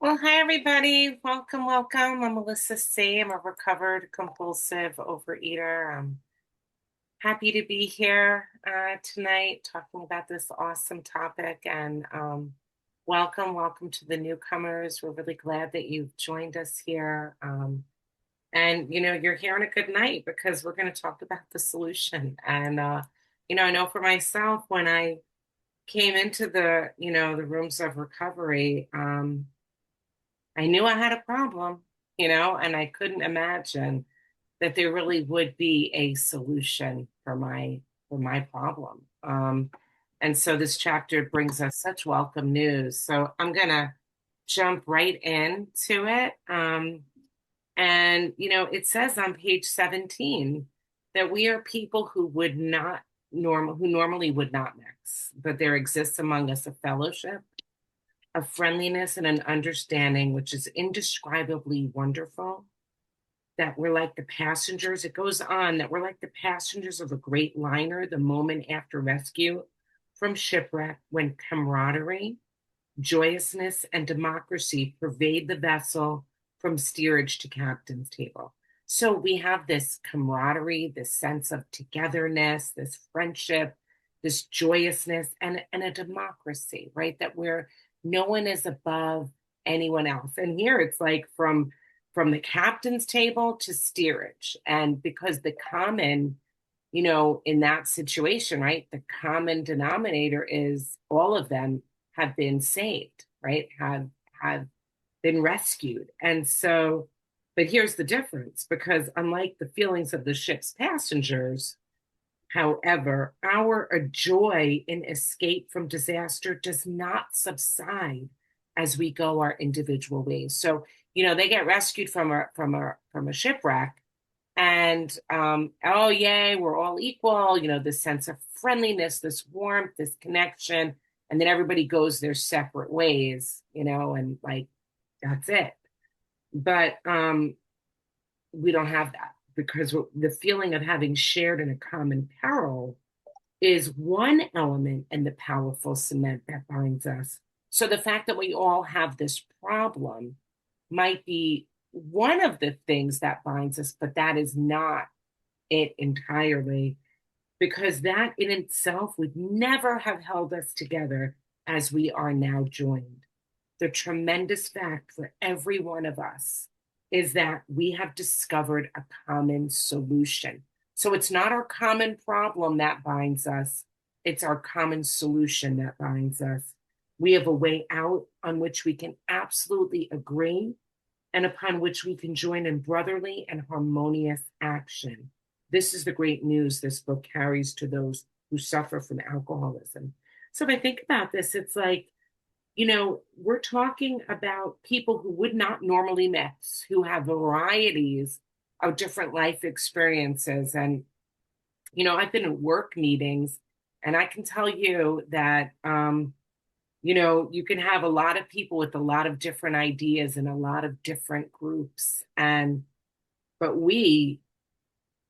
Well, hi everybody. Welcome, welcome. I'm Melissa C. I'm a recovered compulsive overeater. I'm happy to be here tonight talking about this awesome topic. And welcome to the newcomers. We're really glad that you've joined us here. You're here on a good night because we're going to talk about the solution. I know for myself, when I came into the rooms of recovery, I knew I had a problem, and I couldn't imagine that there really would be a solution for my problem. And so this chapter brings us such welcome news. So I'm gonna jump right into it. It says on page 17 that we are people who would not who normally would not mix, but there exists among us a fellowship, a friendliness, and an understanding which is indescribably wonderful. That we're like the passengers, it goes on, that we're like the passengers of a great liner the moment after rescue from shipwreck, when camaraderie, joyousness, and democracy pervade the vessel from steerage to captain's table. So we have this camaraderie, this sense of togetherness, this friendship, this joyousness, and a democracy, right? That we're no one is above anyone else. And here it's like from the captain's table to steerage. And because the common, in that situation, right, the common denominator is all of them have been saved, right? Have been rescued. And so, but here's the difference, because unlike the feelings of the ship's passengers, however, our joy in escape from disaster does not subside as we go our individual ways. So, they get rescued from a shipwreck, and oh yay, we're all equal. This sense of friendliness, this warmth, this connection, and then everybody goes their separate ways. And like that's it. But we don't have that because the feeling of having shared in a common peril is one element in the powerful cement that binds us. So the fact that we all have this problem might be one of the things that binds us, but that is not it entirely, because that in itself would never have held us together as we are now joined. The tremendous fact for every one of us is that we have discovered a common solution. So it's not our common problem that binds us, it's our common solution that binds us. We have a way out on which we can absolutely agree and upon which we can join in brotherly and harmonious action. This is the great news this book carries to those who suffer from alcoholism. So if I think about this, it's like, we're talking about people who would not normally mix, who have varieties of different life experiences. And, I've been in work meetings, and I can tell you that, you can have a lot of people with a lot of different ideas and a lot of different groups. But we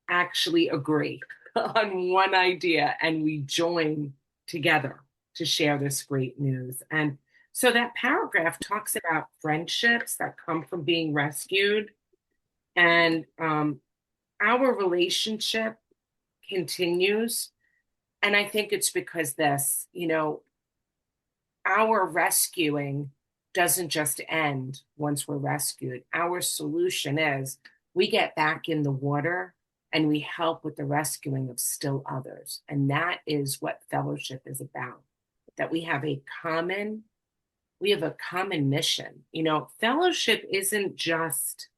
actually agree on one idea and we join together to share this great news. And so that paragraph talks about friendships that come from being rescued. And our relationship continues. And I think it's because our rescuing doesn't just end once we're rescued. Our solution is we get back in the water and we help with the rescuing of still others. And that is what fellowship is about. That we have a common mission. Fellowship isn't just,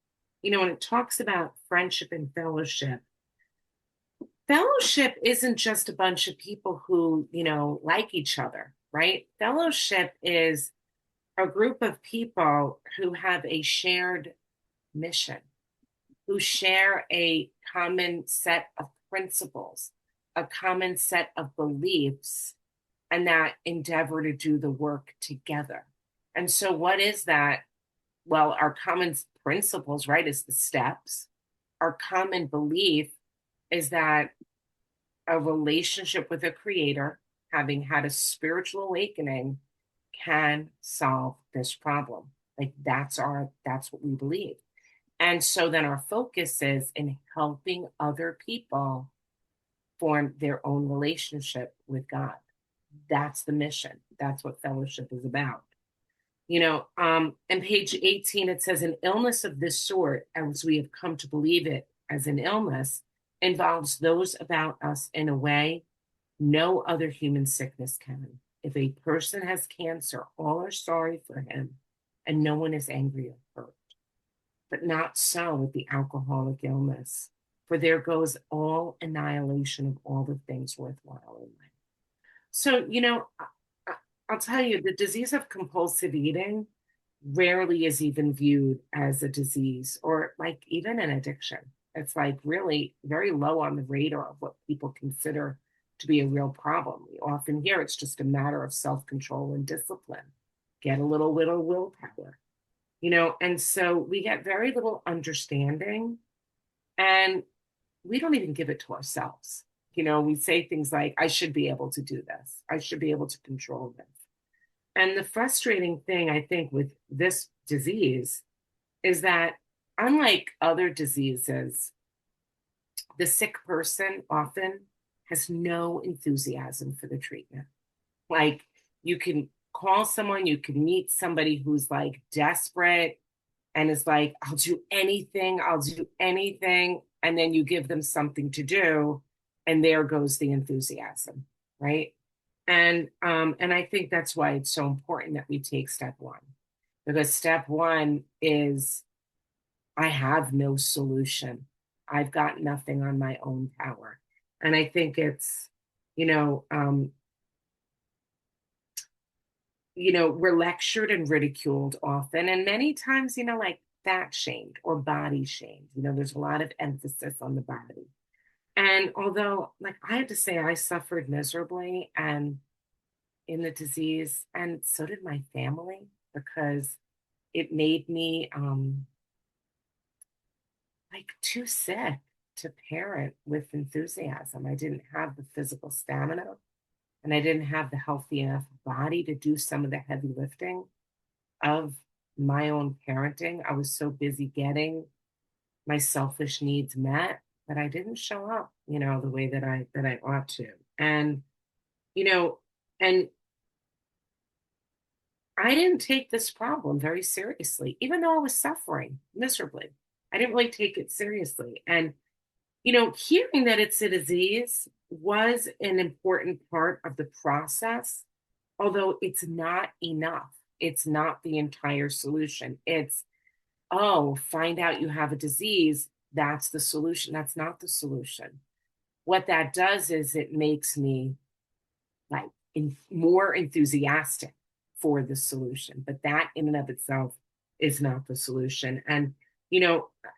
when it talks about friendship and fellowship isn't just a bunch of people who, like each other, right? Fellowship is a group of people who have a shared mission, who share a common set of principles, a common set of beliefs, and that endeavor to do the work together. And so, what is that? Well, our common principles, right, is the steps. Our common belief is that a relationship with a creator, having had a spiritual awakening, can solve this problem. Like that's what we believe. And so then our focus is in helping other people form their own relationship with God. That's the mission. That's what fellowship is about. In page 18, it says an illness of this sort, as we have come to believe it as an illness, involves those about us in a way no other human sickness can. If a person has cancer, all are sorry for him, and no one is angry or hurt. But not so with the alcoholic illness, for there goes all annihilation of all the things worthwhile in life. So, I'll tell you, the disease of compulsive eating rarely is even viewed as a disease or like even an addiction. It's like really very low on the radar of what people consider to be a real problem. We often hear it's just a matter of self control and discipline. Get a little willpower, and so we get very little understanding and we don't even give it to ourselves. We say things like, I should be able to do this, I should be able to control this. And the frustrating thing, I think, with this disease is that, unlike other diseases, the sick person often has no enthusiasm for the treatment. Like, you can call someone, you can meet somebody who's like desperate and is like, I'll do anything, I'll do anything. And then you give them something to do, and there goes the enthusiasm, right? And I think that's why it's so important that we take step one, because step one is I have no solution. I've got nothing on my own power. And I think it's, you know, um, we're lectured and ridiculed often, and many times, like fat shamed or body shamed. There's a lot of emphasis on the body. And although, like, I have to say, I suffered miserably and in the disease, and so did my family, because it made me like too sick to parent with enthusiasm. I didn't have the physical stamina, and I didn't have the healthy enough body to do some of the heavy lifting of my own parenting. I was so busy getting my selfish needs met that I didn't show up, the way that I ought to. And you know, and I didn't take this problem very seriously, even though I was suffering miserably. I didn't really take it seriously. And, hearing that it's a disease was an important part of the process, although it's not enough. It's not the entire solution. It's, oh, find out you have a disease. That's the solution. That's not the solution. What that does is it makes me like more enthusiastic for the solution. But that in and of itself is not the solution. And,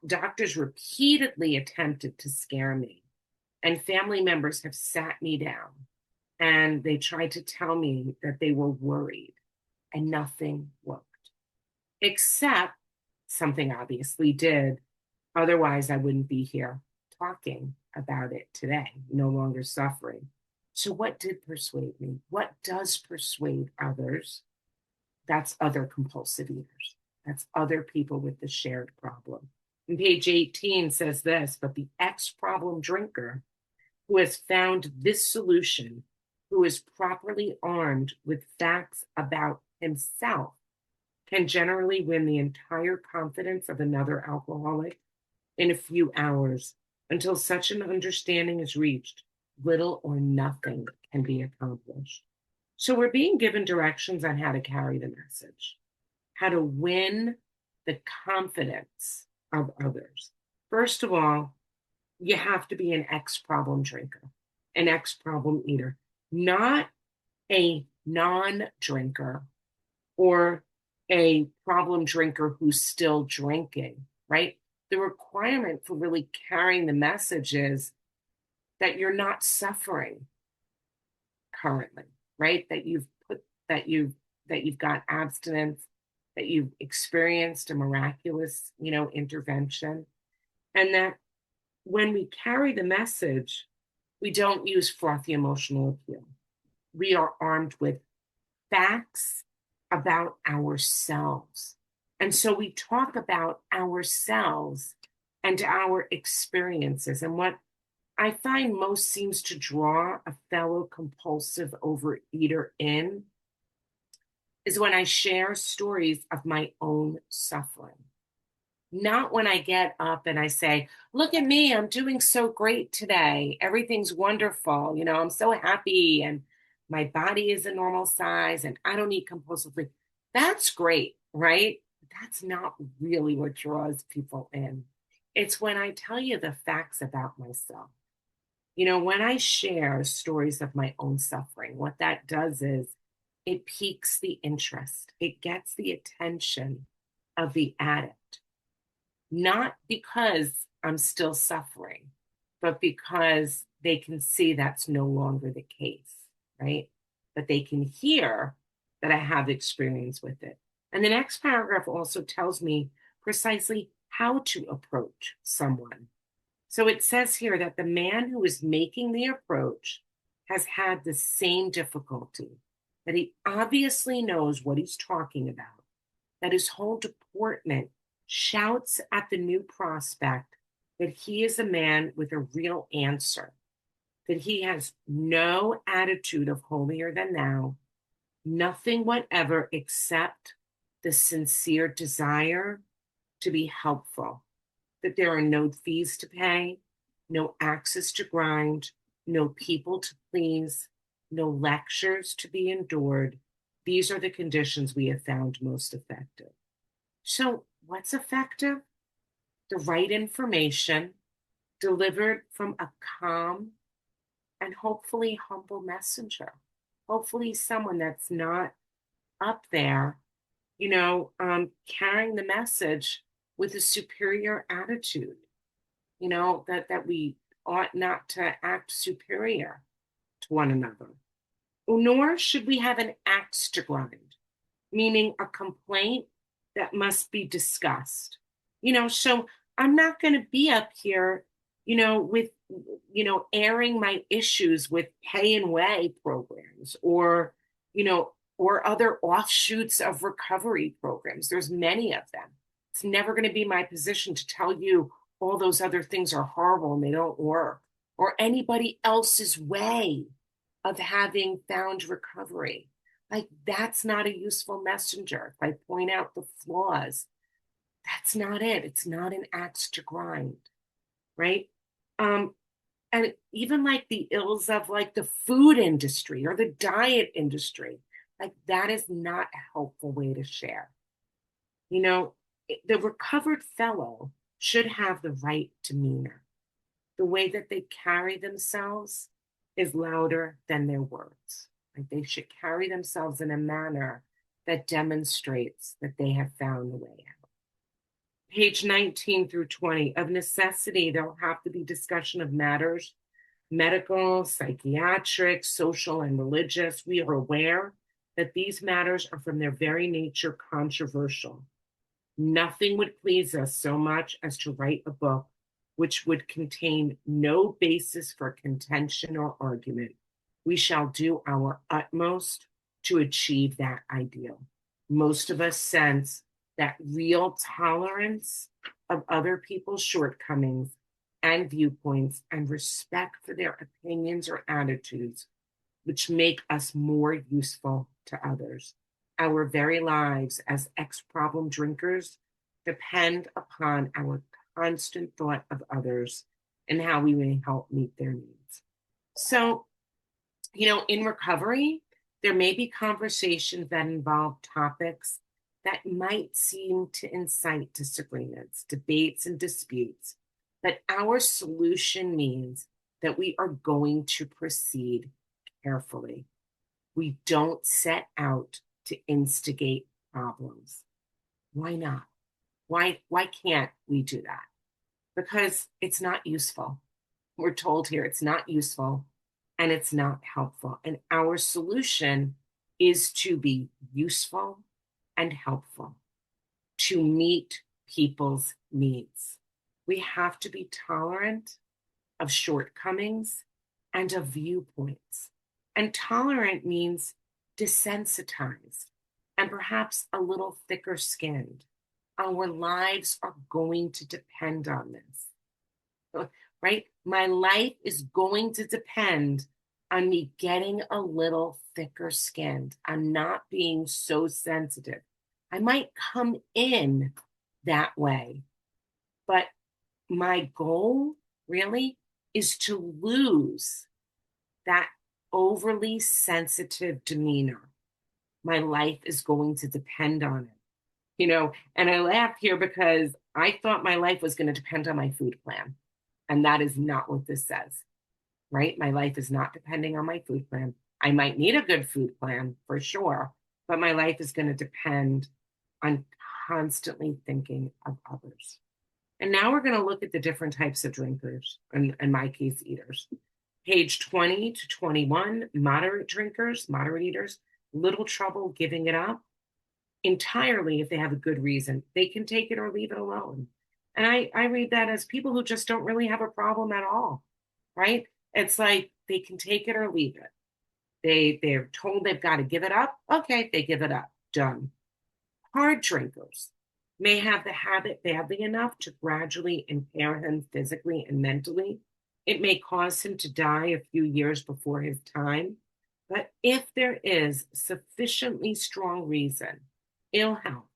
doctors repeatedly attempted to scare me, and family members have sat me down and they tried to tell me that they were worried, and nothing worked, except something obviously did. Otherwise, I wouldn't be here talking about it today, no longer suffering. So, what did persuade me? What does persuade others? That's other compulsive eaters. That's other people with the shared problem. And page 18 says this, but the ex problem drinker who has found this solution, who is properly armed with facts about himself, can generally win the entire confidence of another alcoholic in a few hours. Until such an understanding is reached, little or nothing can be accomplished. So we're being given directions on how to carry the message, how to win the confidence of others. First of all, you have to be an ex problem drinker, an ex problem eater, not a non drinker or a problem drinker who's still drinking, right? The requirement for really carrying the message is that you're not suffering currently, right? That you've got abstinence, that you've experienced a miraculous, intervention, and that when we carry the message, we don't use frothy emotional appeal. We are armed with facts about ourselves. And so we talk about ourselves and our experiences. And what I find most seems to draw a fellow compulsive overeater in is when I share stories of my own suffering. Not when I get up and I say, look at me, I'm doing so great today. Everything's wonderful. I'm so happy and my body is a normal size and I don't eat compulsively. That's great, right? That's not really what draws people in. It's when I tell you the facts about myself. When I share stories of my own suffering, what that does is it piques the interest, it gets the attention of the addict, not because I'm still suffering, but because they can see that's no longer the case, right? But they can hear that I have experience with it. And the next paragraph also tells me precisely how to approach someone. So it says here that the man who is making the approach has had the same difficulty, that he obviously knows what he's talking about, that his whole deportment shouts at the new prospect that he is a man with a real answer, that he has no attitude of holier than thou, nothing whatever except the sincere desire to be helpful, that there are no fees to pay, no axes to grind, no people to please, no lectures to be endured. These are the conditions we have found most effective. So, what's effective? The right information delivered from a calm and hopefully humble messenger. Hopefully, someone that's not up there, carrying the message with a superior attitude, that we ought not to act superior to one another. Nor should we have an axe to grind, meaning a complaint that must be discussed. So I'm not going to be up here, with, airing my issues with pay and weigh programs or other offshoots of recovery programs. There's many of them. It's never going to be my position to tell you all those other things are horrible and they don't work, or anybody else's way of having found recovery. Like, that's not a useful messenger. If I point out the flaws, that's not it. It's not an axe to grind, right? Um, and even like the ills of like the food industry or the diet industry, like that is not a helpful way to share. The recovered fellow should have the right demeanor. The way that they carry themselves is louder than their words. Like, they should carry themselves in a manner that demonstrates that they have found the way out. Page 19 through 20. Of necessity, there'll have to be discussion of matters medical, psychiatric, social, and religious. We are aware that these matters are from their very nature controversial. Nothing would please us so much as to write a book which would contain no basis for contention or argument. We shall do our utmost to achieve that ideal. Most of us sense that real tolerance of other people's shortcomings and viewpoints and respect for their opinions or attitudes, which make us more useful to others. Our very lives as ex-problem drinkers depend upon our constant thought of others and how we may help meet their needs. So, in recovery, there may be conversations that involve topics that might seem to incite disagreements, debates, and disputes. But our solution means that we are going to proceed carefully. We don't set out to instigate problems. Why not? Why can't we do that? Because it's not useful. We're told here it's not useful and it's not helpful. And our solution is to be useful and helpful, to meet people's needs. We have to be tolerant of shortcomings and of viewpoints. And tolerant means desensitized and perhaps a little thicker skinned. our lives are going to depend on this, right? My life is going to depend on me getting a little thicker skinned. I'm not being so sensitive. I might come in that way, but my goal really is to lose that overly sensitive demeanor. My life is going to depend on it. And I laugh here because I thought my life was going to depend on my food plan. And that is not what this says, right? My life is not depending on my food plan. I might need a good food plan for sure, but my life is going to depend on constantly thinking of others. And now we're going to look at the different types of drinkers, and in my case, eaters. Page 20 to 21, moderate drinkers, moderate eaters, little trouble giving it up entirely if they have a good reason. They can take it or leave it alone. And I read that as people who just don't really have a problem at all, right? It's like they can take it or leave it. They're told they've got to give it up. Okay, they give it up. Done. Hard drinkers may have the habit badly enough to gradually impair him physically and mentally. It may cause him to die a few years before his time. But if there is sufficiently strong reason, ill health,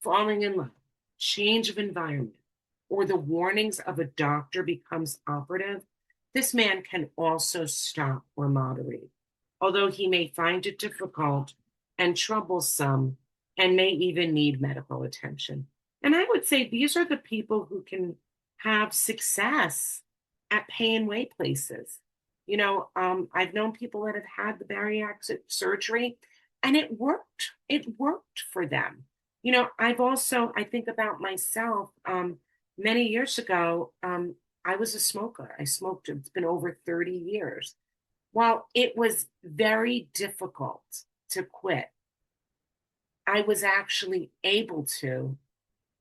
falling in love, change of environment, or the warnings of a doctor becomes operative, this man can also stop or moderate, although he may find it difficult and troublesome and may even need medical attention. And I would say these are the people who can have success at pay and weigh places. I've known people that have had the bariatric surgery and it worked. It worked for them. I think about myself. Many years ago, I was a smoker. I smoked, it's been over 30 years. While it was very difficult to quit, I was actually able to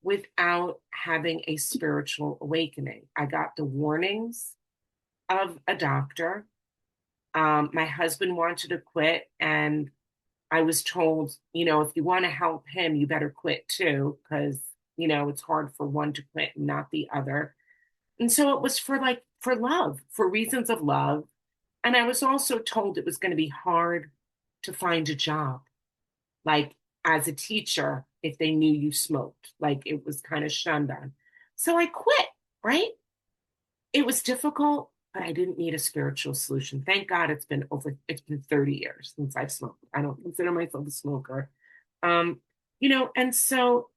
without having a spiritual awakening. I got the warnings of a doctor. My husband wanted to quit, and I was told, if you want to help him, you better quit too, because, it's hard for one to quit and not the other. And so it was for love, for reasons of love. And I was also told it was going to be hard to find a job, like as a teacher, if they knew you smoked, like it was kind of shunned on. So I quit, right? It was difficult, but I didn't need a spiritual solution. Thank God it's been 30 years since I've smoked. I don't consider myself a smoker. And so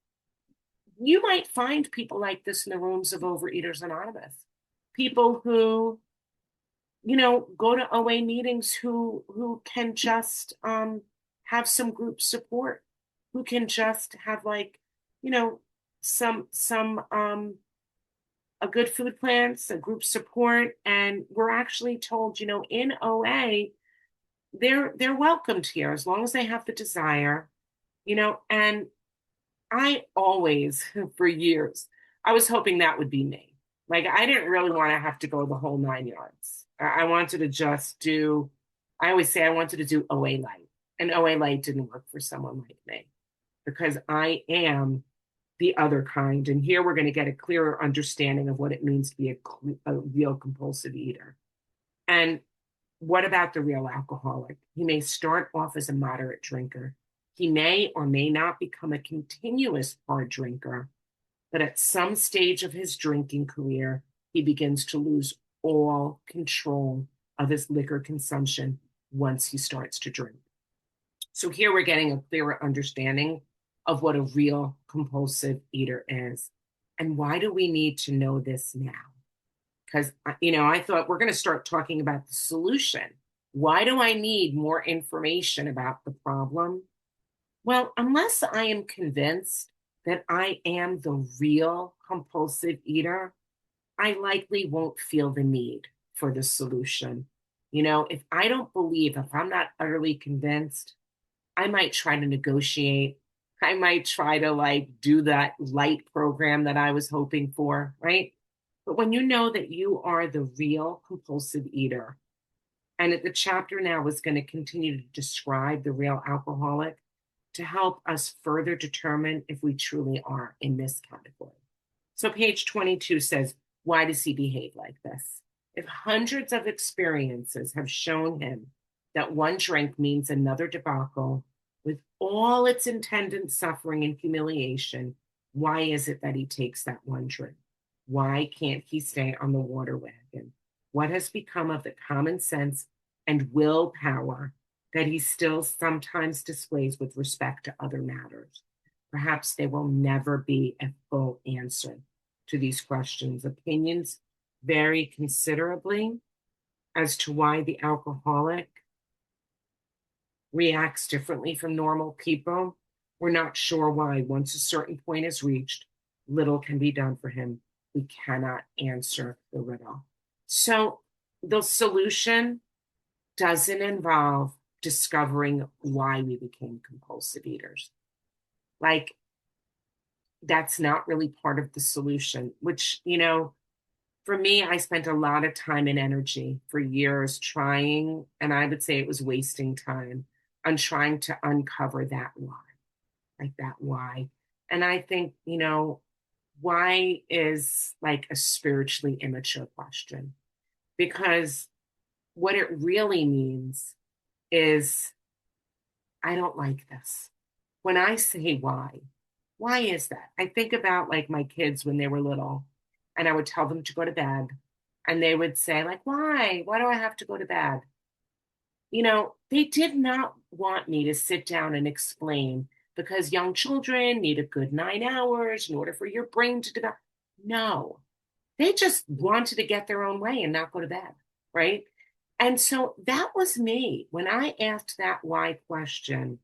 you might find people like this in the rooms of Overeaters Anonymous. People who, go to OA meetings who can just have some group support, who can just have some a good food plan, some group support, and we're actually told, in OA, they're welcomed here as long as they have the desire, and I always, for years, I was hoping that would be me. Like, I didn't really want to have to go the whole 9 yards. I wanted to just I always say I wanted to do OA Light. And OA Light didn't work for someone like me because I am the other kind. And here we're going to get a clearer understanding of what it means to be a real compulsive eater. And what about the real alcoholic? He may start off as a moderate drinker. He may or may not become a continuous hard drinker, but at some stage of his drinking career, he begins to lose all control of his liquor consumption once he starts to drink. So here we're getting a clearer understanding of what a real compulsive eater is. And why do we need to know this now? Because, I thought we're going to start talking about the solution. Why do I need more information about the problem? Well, unless I am convinced that I am the real compulsive eater, I likely won't feel the need for the solution. If I don't believe, if I'm not utterly convinced, I might try to negotiate. I might try to do that light program that I was hoping for, right? But when you know that you are the real compulsive eater, and the chapter now is going to continue to describe the real alcoholic, to help us further determine if we truly are in this category. So, page 22 says, why does he behave like this? If hundreds of experiences have shown him that one drink means another debacle, with all its intended suffering and humiliation, why is it that he takes that one drink? Why can't he stay on the water wagon? What has become of the common sense and willpower that he still sometimes displays with respect to other matters? Perhaps there will never be a full answer to these questions. Opinions vary considerably as to why the alcoholic reacts differently from normal people. We're not sure why. Once a certain point is reached, little can be done for him. We cannot answer the riddle. So the solution doesn't involve discovering why we became compulsive eaters. Like, that's not really part of the solution, which, for me, I spent a lot of time and energy for years trying, and I would say it was wasting time on trying to uncover that why, like that why. And I think, why is like a spiritually immature question, because what it really means is, I don't like this. When I say why is that? I think about like my kids when they were little, and I would tell them to go to bed, and they would say, like, why? Why do I have to go to bed? They did not want me to sit down and explain, because young children need a good 9 hours in order for your brain to develop. No, they just wanted to get their own way and not go to bed, right? And so that was me. When I asked that why question,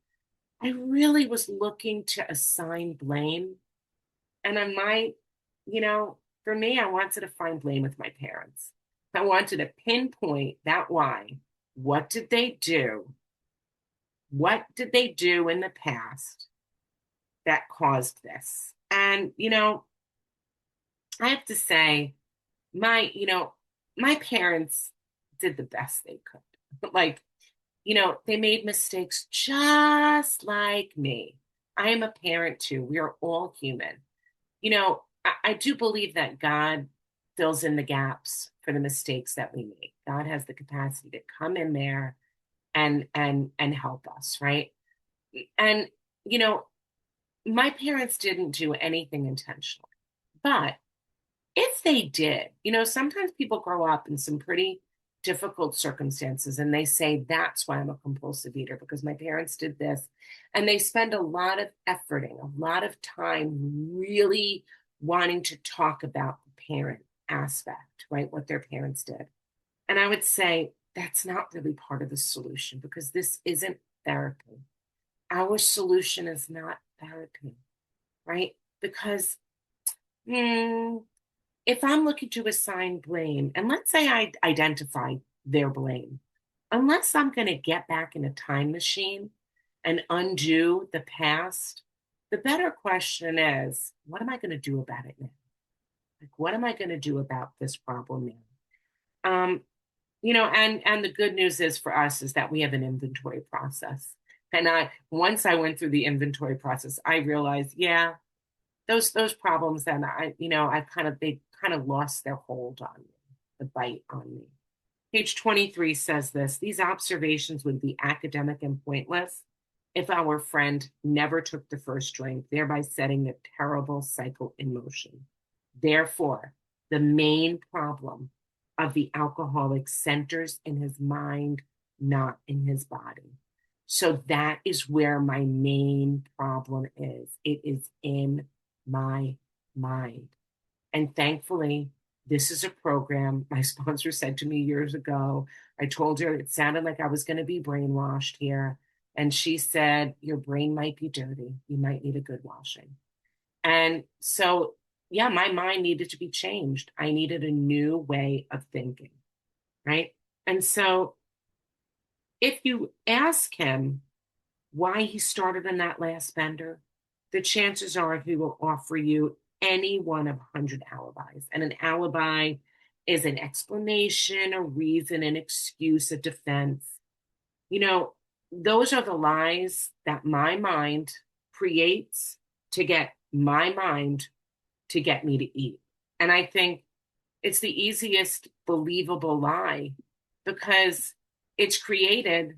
I really was looking to assign blame. And I might, for me, I wanted to find blame with my parents. I wanted to pinpoint that why. What did they do? What did they do in the past that caused this? And, I have to say, my parents did the best they could. Like, they made mistakes just like me. I am a parent too. We are all human. I do believe that God fills in the gaps for the mistakes that we make. God has the capacity to come in there and help us, right? And you know, my parents didn't do anything intentionally. But if they did, sometimes people grow up in some pretty difficult circumstances and they say, that's why I'm a compulsive eater, because my parents did this. And they spend a lot of efforting, a lot of time really wanting to talk about the parent aspect, right? What their parents did. And I would say that's not really part of the solution, because this isn't therapy. Our solution is not therapy, right? Because hmm, if I'm looking to assign blame, and let's say I identify their blame, unless I'm going to get back in a time machine and undo the past, the better question is, what am I going to do about it now? Like, what am I going to do about this problem now? And the good news is for us is that we have an inventory process. And once I went through the inventory process, I realized, yeah, those problems then they kind of lost their hold on me, the bite on me. Page 23 says this: these observations would be academic and pointless if our friend never took the first drink, thereby setting a terrible cycle in motion. Therefore, the main problem of the alcoholic centers in his mind, not in his body. So that is where my main problem is. It is in my mind. And thankfully, this is a program my sponsor said to me years ago. I told her it sounded like I was going to be brainwashed here. And she said, your brain might be dirty. You might need a good washing. And so, yeah, my mind needed to be changed. I needed a new way of thinking, right? And so, if you ask him why he started in that last bender, the chances are he will offer you any one of 100 alibis. And an alibi is an explanation, a reason, an excuse, a defense. You know, those are the lies that my mind creates to get my mind to get me to eat. And I think it's the easiest believable lie because it's created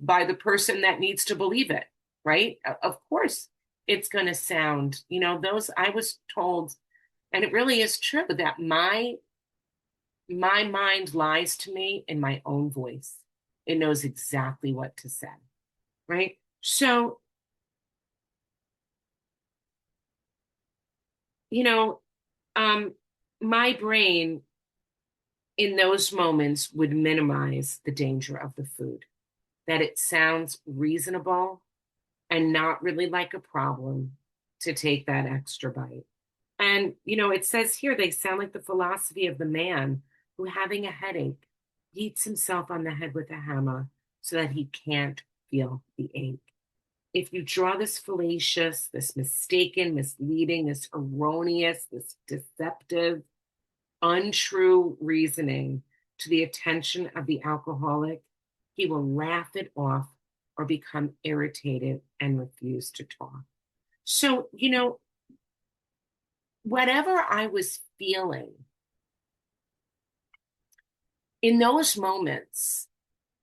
by the person that needs to believe it, right? Of course, it's going to sound, those I was told, and it really is true that my mind lies to me in my own voice. It knows exactly what to say, right? So, you know, um, my brain in those moments would minimize the danger of the food, that it sounds reasonable and not really like a problem to take that extra bite. And, it says here they sound like the philosophy of the man who, having a headache, beats himself on the head with a hammer so that he can't feel the ache. If you draw this fallacious, this mistaken, misleading, this erroneous, this deceptive, untrue reasoning to the attention of the alcoholic, he will laugh it off or become irritated and refuse to talk. So, whatever I was feeling in those moments,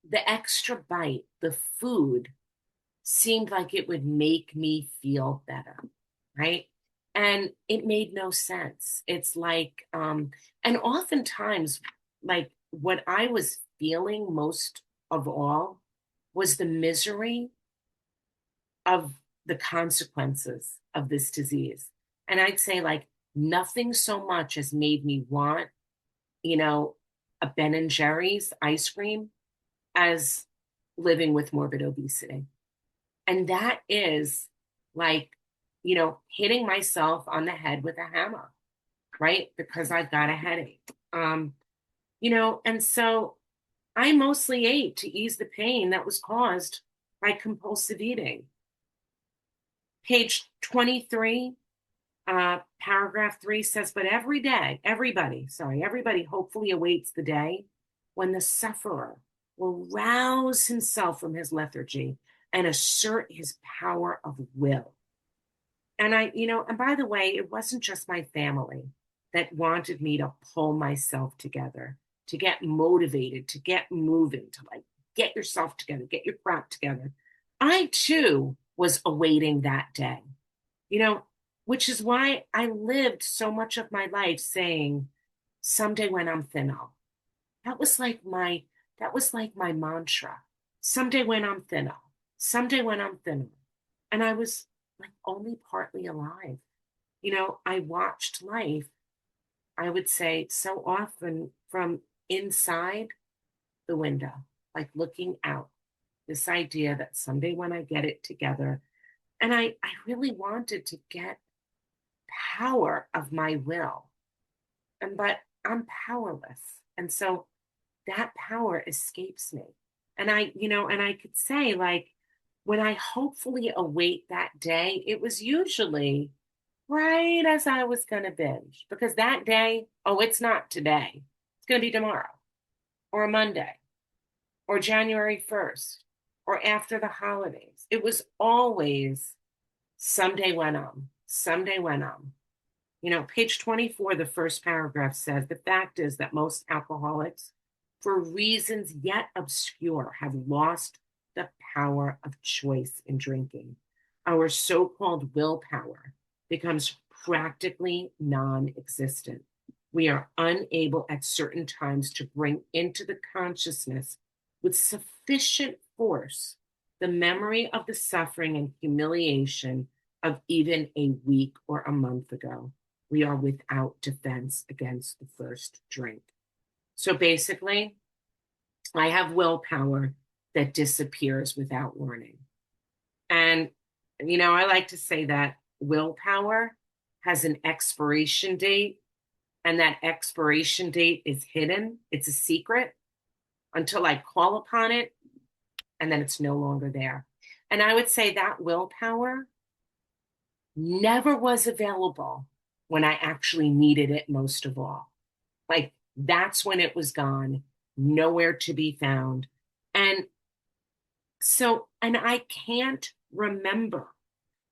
the extra bite, the food seemed like it would make me feel better, right? And it made no sense. It's like, and oftentimes, like what I was feeling most of all was the misery of the consequences of this disease. And I'd say, like, nothing so much has made me want, you know, a Ben and Jerry's ice cream as living with morbid obesity. And that is like, hitting myself on the head with a hammer, right? Because I've got a headache. And so I mostly ate to ease the pain that was caused by compulsive eating. Page 23, paragraph 3 says, but every day, everybody hopefully awaits the day when the sufferer will rouse himself from his lethargy and assert his power of will. And and by the way, it wasn't just my family that wanted me to pull myself together, to get motivated, to get moving, to like get yourself together, get your crap together. I too was awaiting that day, you know, which is why I lived so much of my life saying, someday when I'm thinner. That was like my that was like my mantra. Someday when I'm thinner. Someday when I'm thinner. And I was like only partly alive. I watched life, I would say, so often from inside the window, like looking out. This idea that someday when I get it together, and I really wanted to get power of my will. But I'm powerless. And so that power escapes me. And I could say, like, when I hopefully await that day, it was usually right as I was going to binge because that day, oh, it's not today. It's going to be tomorrow or Monday or January 1st or after the holidays. It was always someday when page 24, the first paragraph says the fact is that most alcoholics, for reasons yet obscure, have lost the power of choice in drinking. Our so called willpower becomes practically non existent. We are unable at certain times to bring into the consciousness with sufficient force the memory of the suffering and humiliation of even a week or a month ago. We are without defense against the first drink. So basically, I have willpower that disappears without warning. And, I like to say that willpower has an expiration date, and that expiration date is hidden. It's a secret until I call upon it, and then it's no longer there. And I would say that willpower never was available when I actually needed it most of all. Like that's when it was gone, nowhere to be found. And So, and I can't remember.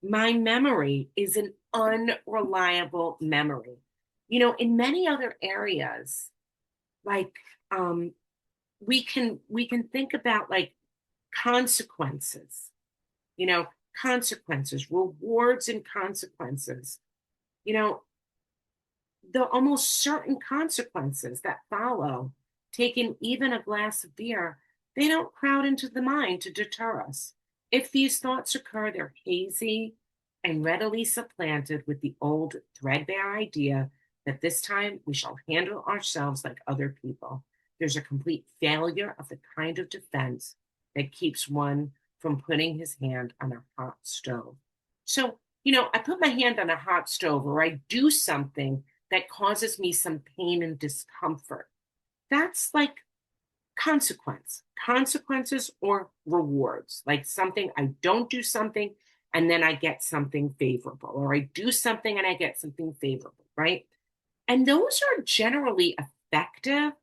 My memory is an unreliable memory. In many other areas, like um, we can think about like consequences, you know, consequences, rewards and consequences, you know, the almost certain consequences that follow taking even a glass of beer, they don't crowd into the mind to deter us. If these thoughts occur, they're hazy and readily supplanted with the old threadbare idea that this time we shall handle ourselves like other people. There's a complete failure of the kind of defense that keeps one from putting his hand on a hot stove. So, I put my hand on a hot stove or I do something that causes me some pain and discomfort. That's like consequences or rewards, like something I don't do something and then I get something favorable, or I do something and I get something favorable, right? And those are generally effective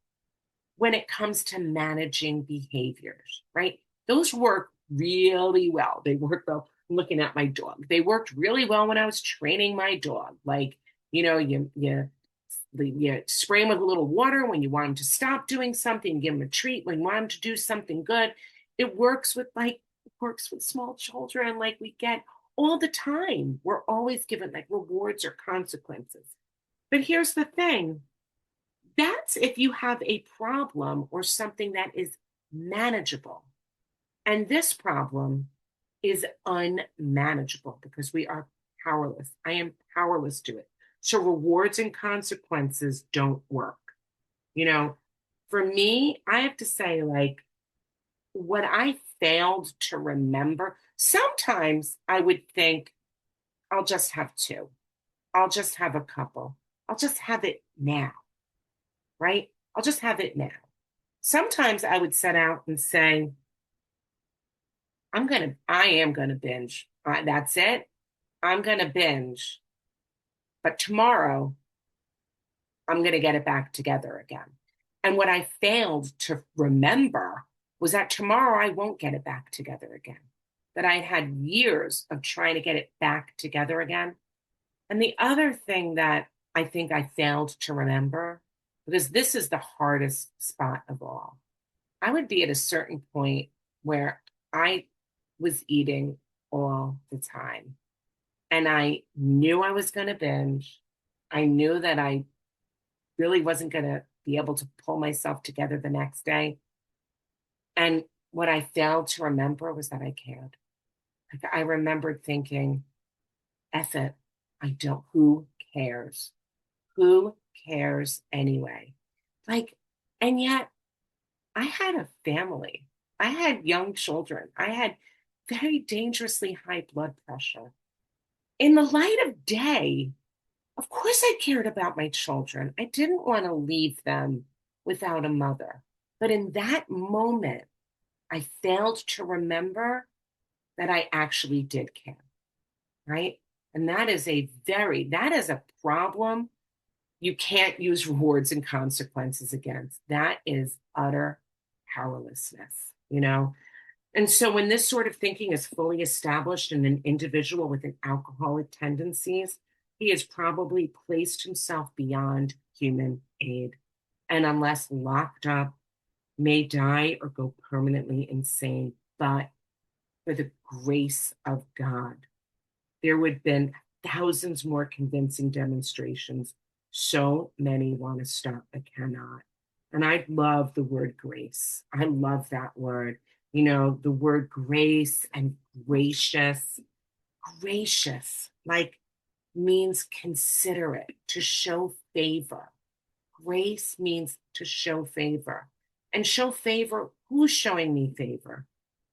when it comes to managing behaviors, right? Those work really well. They work well. I'm looking at my dog. They worked really well when I was training my dog. Like, you spray him with a little water when you want him to stop doing something, give him a treat when you want him to do something good. It works with small children, like we get all the time. We're always given like rewards or consequences. But here's the thing, that's if you have a problem or something that is manageable. And this problem is unmanageable because we are powerless. I am powerless to it. So rewards and consequences don't work. You know, for me, I have to say, like, what I failed to remember, sometimes I would think, I'll just have two, I'll just have a couple, I'll just have it now, right? I'll just have it now. Sometimes I would set out and say, I am gonna binge. That's it. I'm gonna binge. But tomorrow, I'm gonna get it back together again. And what I failed to remember was that tomorrow I won't get it back together again. That I had years of trying to get it back together again. And the other thing that I think I failed to remember, because this is the hardest spot of all, I would be at a certain point where I was eating all the time. And I knew I was going to binge. I knew that I really wasn't going to be able to pull myself together the next day. And what I failed to remember was that I cared. Like I remembered thinking, F it. I don't, who cares? Who cares anyway? Like, and yet I had a family. I had young children. I had very dangerously high blood pressure. In the light of day, of course, I cared about my children. I didn't want to leave them without a mother. But in that moment, I failed to remember that I actually did care, right? And that is a problem you can't use rewards and consequences against. That is utter powerlessness. And so when this sort of thinking is fully established in an individual with an alcoholic tendencies, he has probably placed himself beyond human aid. And unless locked up, may die or go permanently insane. But for the grace of God, there would have been thousands more convincing demonstrations. So many want to stop but cannot. And I love the word grace. I love that word. The word grace and gracious. Gracious, like means considerate, to show favor. Grace means to show favor. And show favor, who's showing me favor?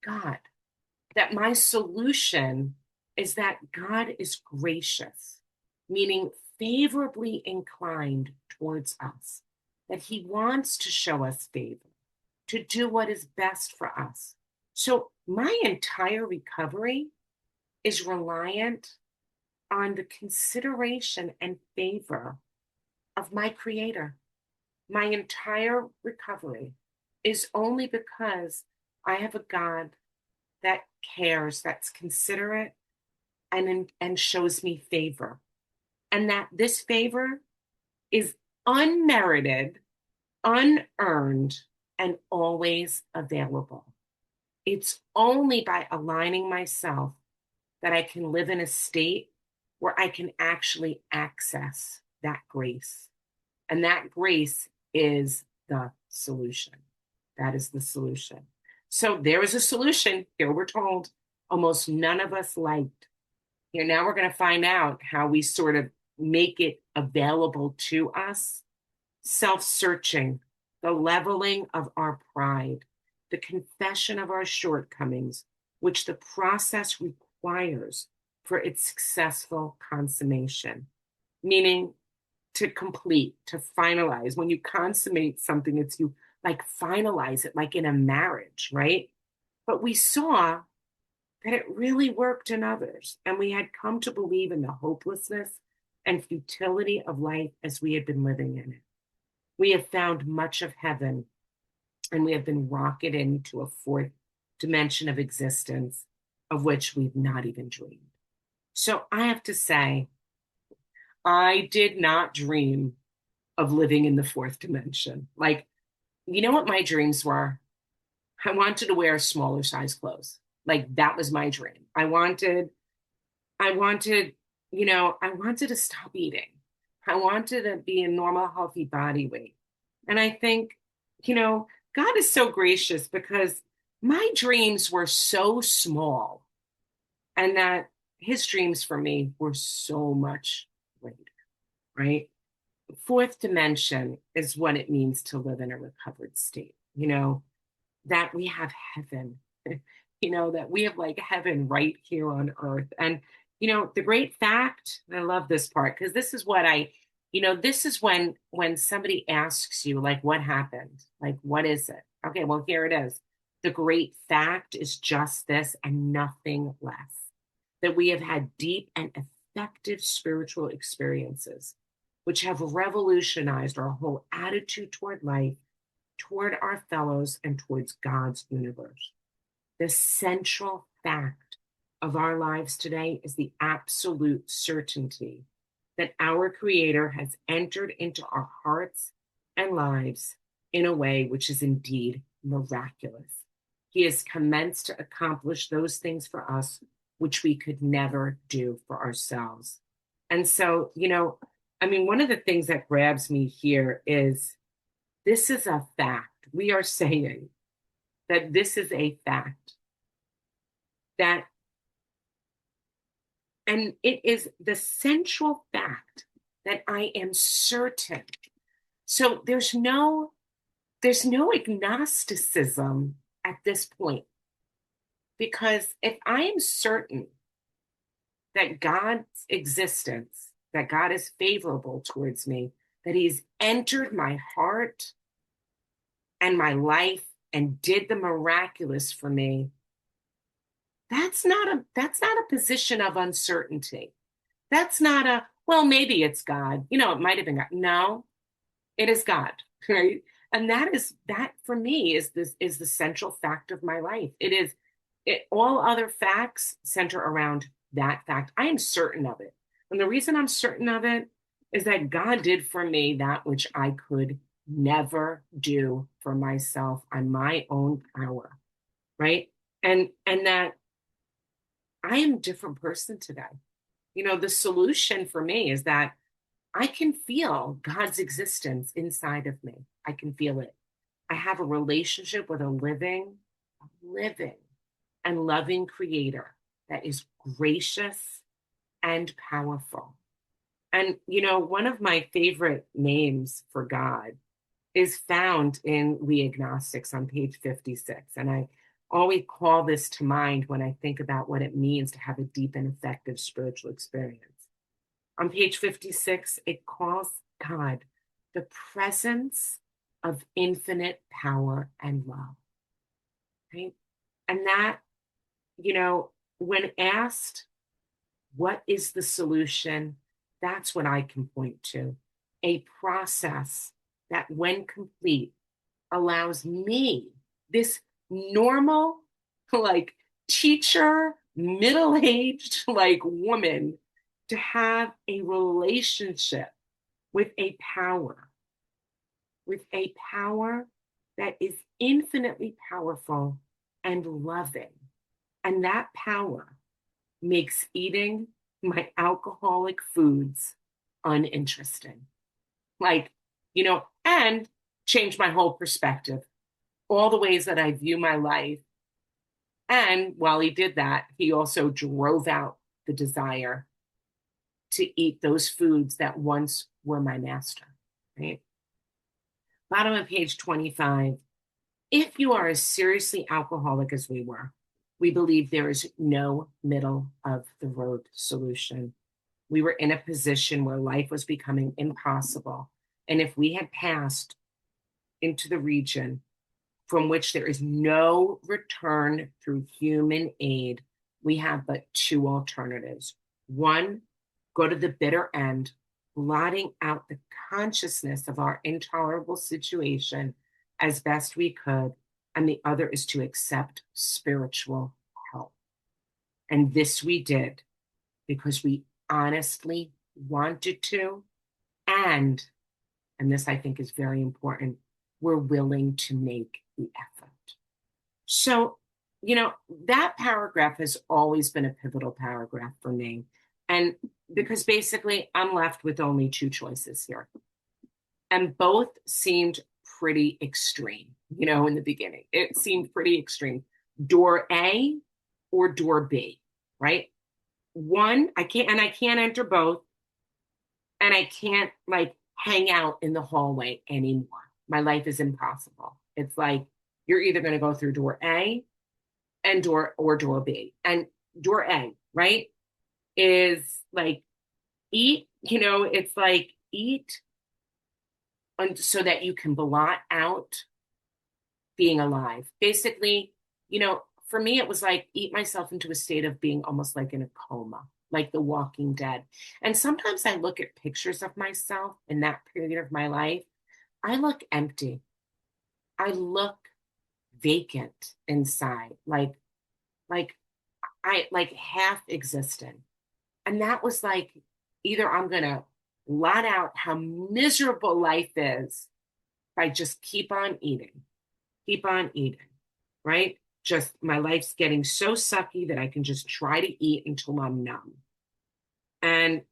God. That my solution is that God is gracious, meaning favorably inclined towards us, that he wants to show us favor, to do what is best for us. So my entire recovery is reliant on the consideration and favor of my creator. My entire recovery is only because I have a God that cares, that's considerate, and shows me favor. And that this favor is unmerited, unearned, and always available. It's only by aligning myself that I can live in a state where I can actually access that grace. And that grace is the solution. That is the solution. So there is a solution. Here we're told almost none of us liked. Here now we're going to find out how we sort of make it available to us. Self-searching, the leveling of our pride, the confession of our shortcomings, which the process requires for its successful consummation. Meaning to complete, to finalize. When you consummate something, it's you like finalize it, like in a marriage, right? But we saw that it really worked in others, and we had come to believe in the hopelessness and futility of life as we had been living in it. We have found much of heaven, and we have been rocketed into a fourth dimension of existence of which we've not even dreamed. So I have to say, I did not dream of living in the fourth dimension. Like, you know what my dreams were? I wanted to wear smaller size clothes. Like that was my dream. I wanted, I wanted to stop eating. I wanted to be a normal, healthy body weight. And I think, God is so gracious because my dreams were so small and that his dreams for me were so much greater, right? Fourth dimension is what it means to live in a recovered state, that we have heaven, that we have like heaven right here on earth. And, the great fact, and I love this part, because this is what this is when somebody asks you, like, what happened? Like, what is it? Okay, well, here it is. The great fact is just this and nothing less. That we have had deep and effective spiritual experiences, which have revolutionized our whole attitude toward life, toward our fellows, and towards God's universe. The central fact of our lives today is the absolute certainty that our Creator has entered into our hearts and lives in a way which is indeed miraculous. He has commenced to accomplish those things for us which we could never do for ourselves. And so, one of the things that grabs me here is this is a fact. We are saying that this is a fact. And it is the central fact that I am certain. So there's no agnosticism at this point. Because if I am certain that God's existence, that God is favorable towards me, that he's entered my heart and my life and did the miraculous for me, that's not a position of uncertainty. That's not a, well, maybe it's God. It might have been God. No, it is God, right? And that for me is the central fact of my life. All other facts center around that fact. I am certain of it. And the reason I'm certain of it is that God did for me that which I could never do for myself on my own power, right? And that I am a different person today. The solution for me is that I can feel God's existence inside of me. I can feel it. I have a relationship with a living and loving Creator that is gracious and powerful. And, one of my favorite names for God is found in We Agnostics on page 56. And I always call this to mind when I think about what it means to have a deep and effective spiritual experience. On page 56, it calls God the presence of infinite power and love, right? And that, when asked, what is the solution? That's what I can point to. A process that, when complete, allows me, this normal, like teacher, middle-aged like woman to have a relationship with with a power that is infinitely powerful and loving. And that power makes eating my alcoholic foods uninteresting. Like, and change my whole perspective, all the ways that I view my life. And while he did that, he also drove out the desire to eat those foods that once were my master, right? Bottom of page 25. If you are as seriously alcoholic as we were, we believe there is no middle of the road solution. We were in a position where life was becoming impossible. And if we had passed into the region from which there is no return through human aid, we have but two alternatives. One, go to the bitter end, blotting out the consciousness of our intolerable situation as best we could. And the other is to accept spiritual help. And this we did because we honestly wanted to. And this I think is very important, we're willing to make the effort. So, that paragraph has always been a pivotal paragraph for me. And because basically I'm left with only two choices here. And both seemed pretty extreme, in the beginning. It seemed pretty extreme. Door A or door B, right? One, I can't enter both. And I can't like hang out in the hallway anymore. My life is impossible. It's like you're either going to go through door A and door B. And door A, right, is like eat, it's like eat so that you can blot out being alive. Basically, for me, it was like eat myself into a state of being almost like in a coma, like The Walking Dead. And sometimes I look at pictures of myself in that period of my life. I look empty. I look vacant inside, like I like half existent. And that was like either I'm gonna blot out how miserable life is by just keep on eating, right? Just my life's getting so sucky that I can just try to eat until I'm numb. And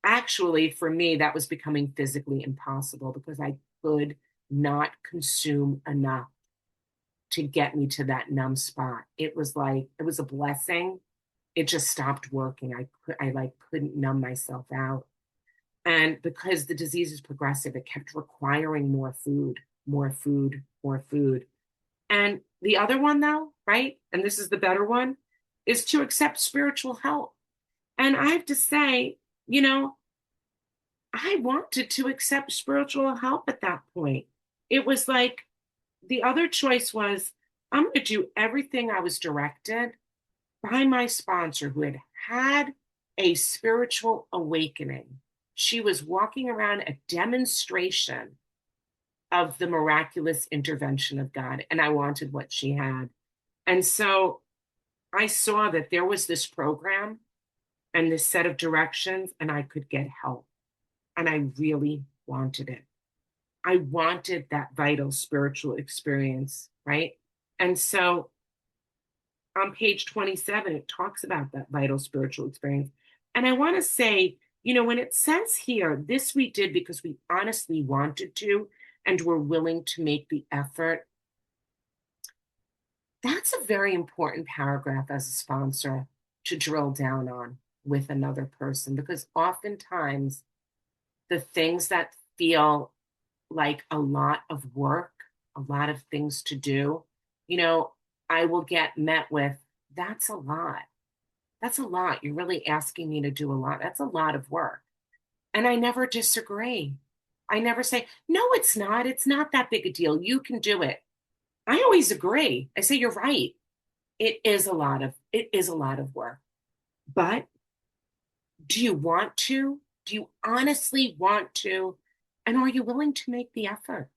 actually, for me, that was becoming physically impossible because I could not consume enough to get me to that numb spot. It was like, it was a blessing. It just stopped working. I like couldn't numb myself out. And because the disease is progressive, it kept requiring more food, more food, more food. And the other one, though, right? And this is the better one, is to accept spiritual help. And I have to say, I wanted to accept spiritual help at that point. It was like the other choice was I'm going to do everything I was directed by my sponsor who had had a spiritual awakening. She was walking around a demonstration of the miraculous intervention of God, and I wanted what she had. And so I saw that there was this program and this set of directions, and I could get help. And I really wanted it. I wanted that vital spiritual experience, right? And so on page 27, it talks about that vital spiritual experience. And I want to say, when it says here, this we did because we honestly wanted to and were willing to make the effort, that's a very important paragraph as a sponsor to drill down on with another person, because oftentimes the things that feel like a lot of work, a lot of things to do, I will get met with, that's a lot. That's a lot. You're really asking me to do a lot. That's a lot of work. And I never disagree. I never say, no, it's not. It's not that big a deal. You can do it. I always agree. I say, you're right. It is a lot of work. But do you want to? Do you honestly want to? And are you willing to make the effort?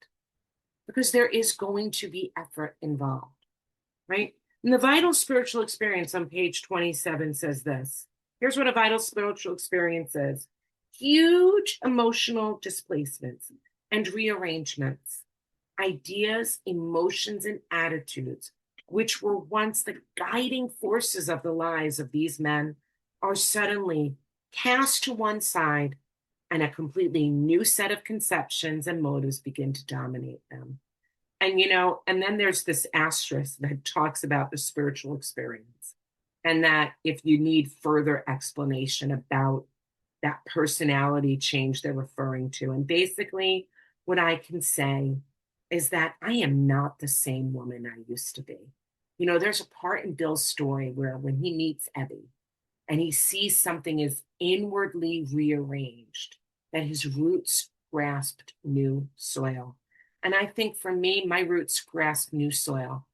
Because there is going to be effort involved, right? And the vital spiritual experience on page 27 says this. Here's what a vital spiritual experience is: huge emotional displacements and rearrangements, ideas, emotions, and attitudes, which were once the guiding forces of the lives of these men, are suddenly cast to one side, and a completely new set of conceptions and motives begin to dominate them. And, and then there's this asterisk that talks about the spiritual experience. And that if you need further explanation about that personality change they're referring to. And basically, what I can say is that I am not the same woman I used to be. There's a part in Bill's story where when he meets Ebby and he sees something is inwardly rearranged, that his roots grasped new soil. And I think for me, my roots grasped new soil.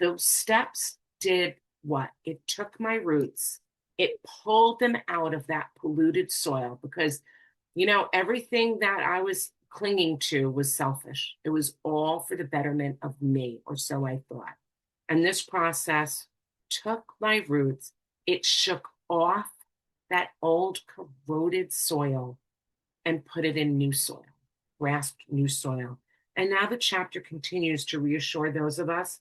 Those steps did what? It took my roots, it pulled them out of that polluted soil because, everything that I was clinging to was selfish. It was all for the betterment of me, or so I thought. And this process took my roots, it shook off that old corroded soil and put it in new soil, grasped new soil. And now the chapter continues to reassure those of us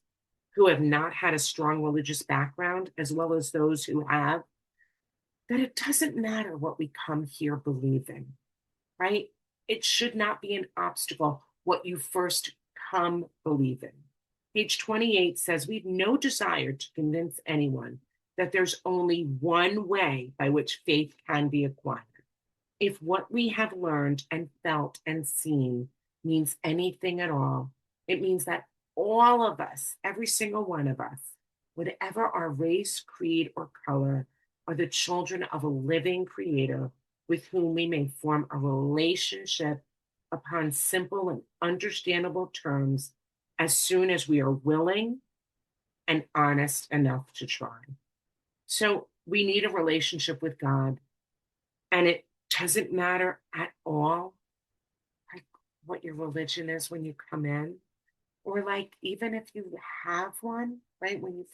who have not had a strong religious background, as well as those who have, that it doesn't matter what we come here believing, right? It should not be an obstacle what you first come believing. Page 28 says, we've no desire to convince anyone that there's only one way by which faith can be acquired. If what we have learned and felt and seen means anything at all, it means that all of us, every single one of us, whatever our race, creed, or color, are the children of a living creator with whom we may form a relationship upon simple and understandable terms as soon as we are willing and honest enough to try. So we need a relationship with God, and it doesn't matter at all like what your religion is when you come in, or like even if you have one, right, when you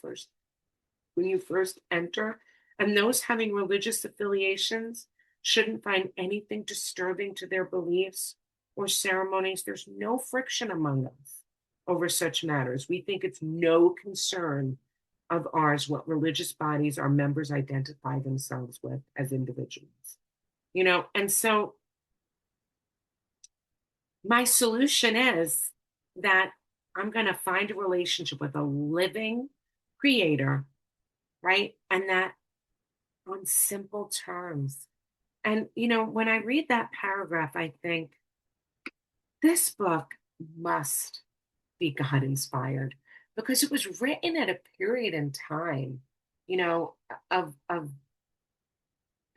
first enter. And those having religious affiliations shouldn't find anything disturbing to their beliefs or ceremonies. There's no friction among us over such matters. We think it's no concern of ours what religious bodies our members identify themselves with as individuals. And so my solution is that I'm going to find a relationship with a living creator, right? And that on simple terms. And, when I read that paragraph, I think this book must be God inspired because it was written at a period in time, of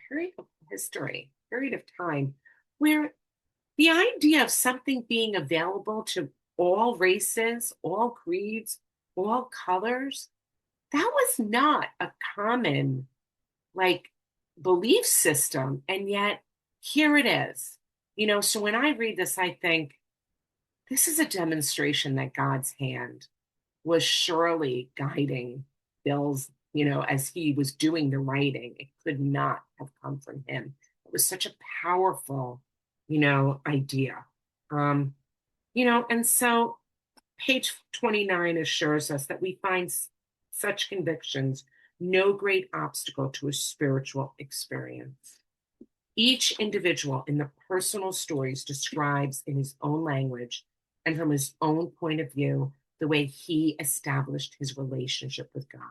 period of history, period of time where the idea of something being available to all races, all creeds, all colors, that was not a common like belief system. And yet here it is. So when I read this, I think this is a demonstration that God's hand was surely guiding Bill's, as he was doing the writing. It could not have come from him. It was such a powerful, idea. Um, and so page 29 assures us that we find such convictions no great obstacle to a spiritual experience. Each individual in the personal stories describes in his own language and from his own point of view the way he established his relationship with God.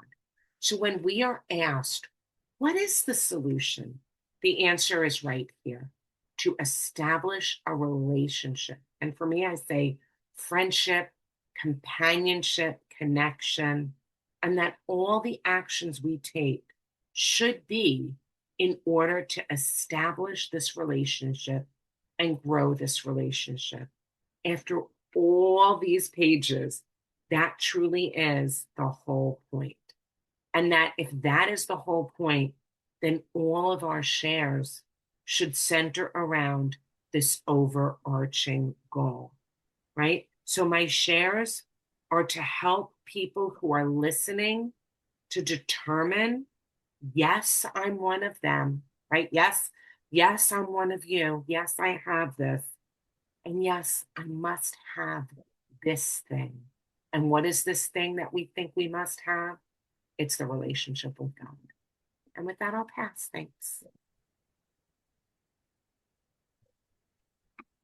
So when we are asked, what is the solution? The answer is right here: to establish a relationship. And for me, I say friendship, companionship, connection, and that all the actions we take should be in order to establish this relationship and grow this relationship. After all these pages, that truly is the whole point. And that if that is the whole point, then all of our shares should center around this overarching goal, right? So my shares are to help people who are listening to determine, yes, I'm one of them, right? Yes, I'm one of you. Yes, I have this. And yes, I must have this thing. And what is this thing that we think we must have? It's the relationship with God. And with that, I'll pass. Thanks.